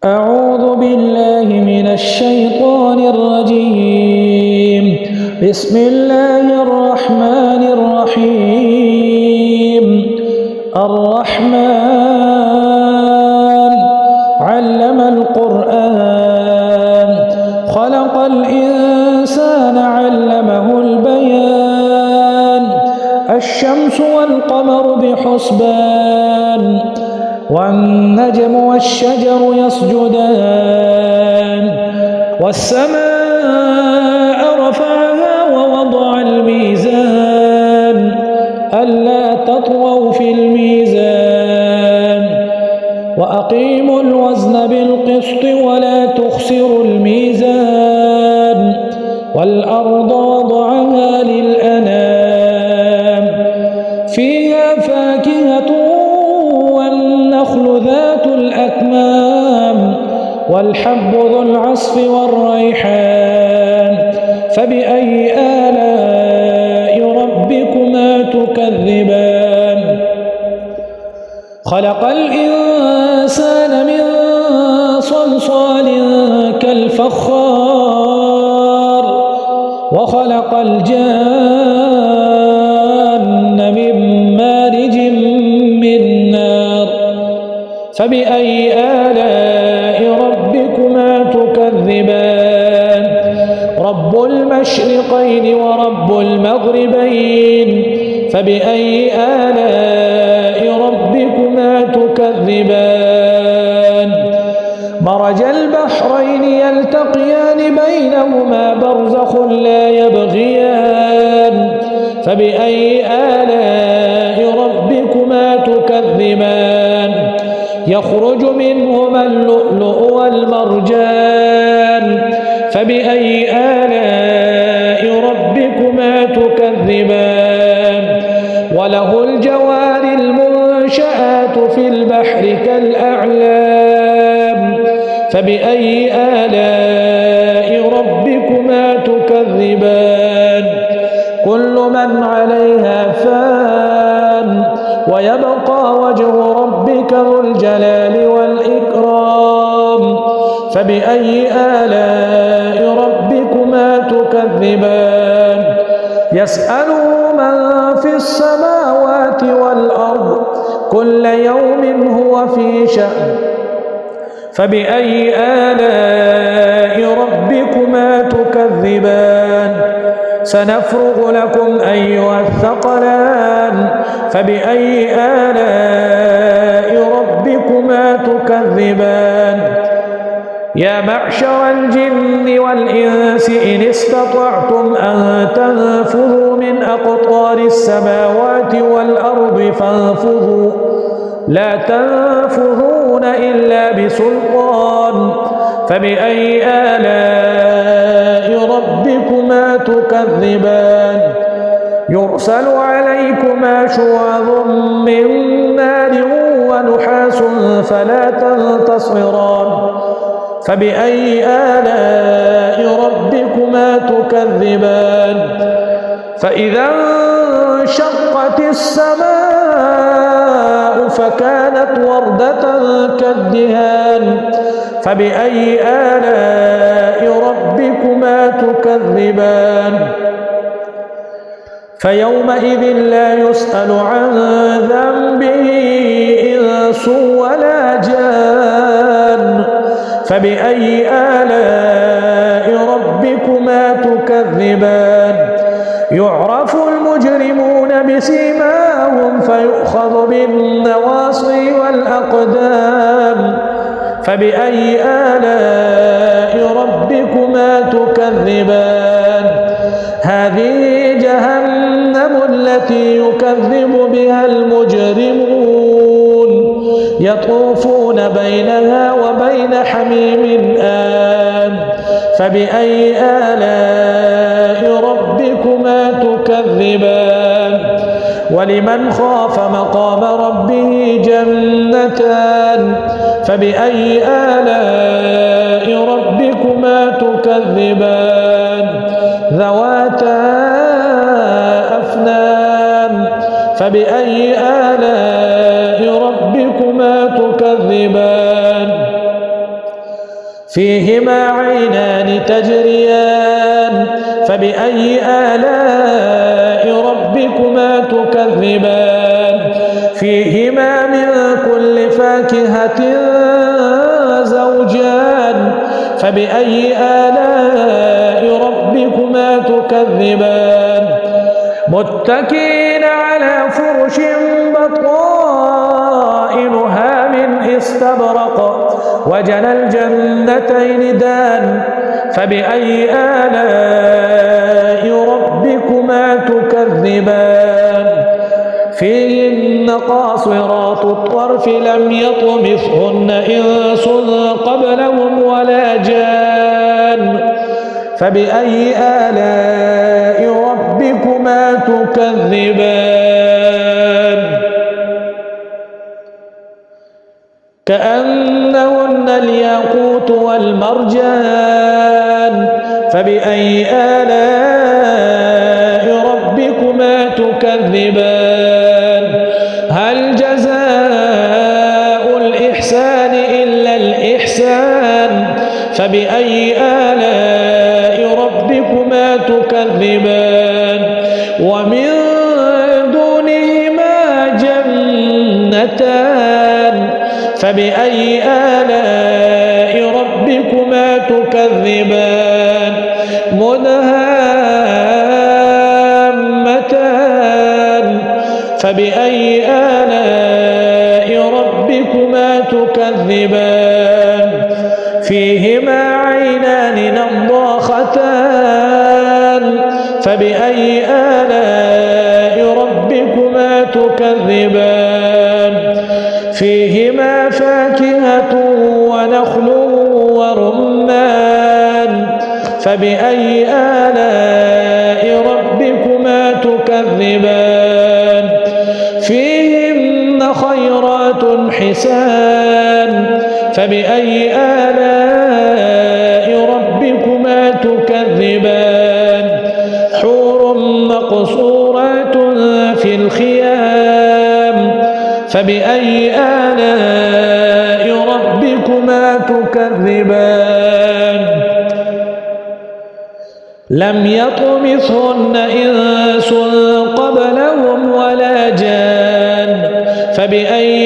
أعوذ بالله من الشيطان الرجيم. بسم الله الرحمن الرحيم. الرحمن علم القرآن خلق الإنسان علمه البيان. الشمس والقمر بحسبان والنجم والشجر يسجدان والسماء رفعها ووضع الميزان ألا تطغوا في الميزان وأقيموا الوزن بالقسط ولا تخسروا الميزان والأرض وضعها للأنام فيها فاكهة والنخل ذات الأكمام والحب ذو العصف والريحان فبأي آلاء ربكما تكذبان. خلق الإنسان من صلصال كالفخار وخلق الجان من مارج من نار فبأي آلاء ربكما تكذبان. رب المشرقين ورب المغربين فبأي آلاء ربكما تكذبان. مرج البحرين يلتقيان بينهما برزخ لا يبغيان فبأي آلاء ربكما تكذبان. يخرج منهما اللؤلؤ والمرجان فبأي آلاء ربكما تكذبان. وله الجوار المنشآت في البحر كالأعلام فبأي آلاء ربكما تكذبان. كل من عليها فان ويبقى وجه ربك ذو الجلال والإكرام فبأي آلاء ربكما تكذبان. يسأله من في السماوات والأرض كل يوم هو في شأن فبأي آلاء ربكما تكذبان. سنفرغ لكم أيها الثقلان فبأي آلاء ربكما تكذبان. يا معشر الجن والإنس إن استطعتم أن تنفذوا من أقطار السماوات والأرض فانفذوا لا تنفذون إلا بسلطان فبأي آلاء ربكما تكذبان. يرسل عليكما شواظ من نار ونحاس فلا تنتصران فبأي آلاء ربكما تكذبان. فإذا انشقت السماء فكانت وردة كالدهان فبأي آلاء ربكما تكذبان. فيومئذ لا يسأل عن ذنبه إنس ولا جان فبأي آلاء ربكما تكذبان. يعرف المجرمون بسيماهم فيؤخذ بالنواصي والأقدام فبأي آلاء ربكما تكذبان. هذه جهنم التي يكذب بها المجرمون يطوفون بينها وبين حميم آن فبأي آلاء ربكما تكذبان. ولمن خاف مقام ربه جنتان فبأي آلاء ربكما تكذبان. ذواتا أفنان فبأي آلاء ربكما تكذبان فيهما عينان تجريان فبأي آلاء ربكما تكذبان فيهما من كل فاكهة زوجان فبأي آلاء ربكما تكذبان متكئين على فرش بطائنها من استبرق وجنى الجنتين دان فبأي آلاء ربكما تكذبان فيهن قاصرات الطرف لم يطمثهن إنس قبلهم ولا جان فبأي آلاء ربكما تكذبان كأنهن الياقوت والمرجان فبأي آلاء ربكما تكذبان هل جزاء الإحسان إلا الإحسان فبأي آلاء ربكما تكذبان ومن دونهما جنتان فبأي آلاء ربكما تكذبان مدهامتان فبأي آلاء ربكما تكذبان فيهما عينان نضاختان فبأي آلاء ربكما تكذبان فيهما فاكهة ونخل ورمان فبأي آلاء ربكما تكذبان فيهن خيرات حسان فبأي آلاء ربكما تكذبان حور مقصورات في الخيام فبأي آلاء ربكما تكذبان لم يطمثهن إنس قبلهم ولا جان فبأي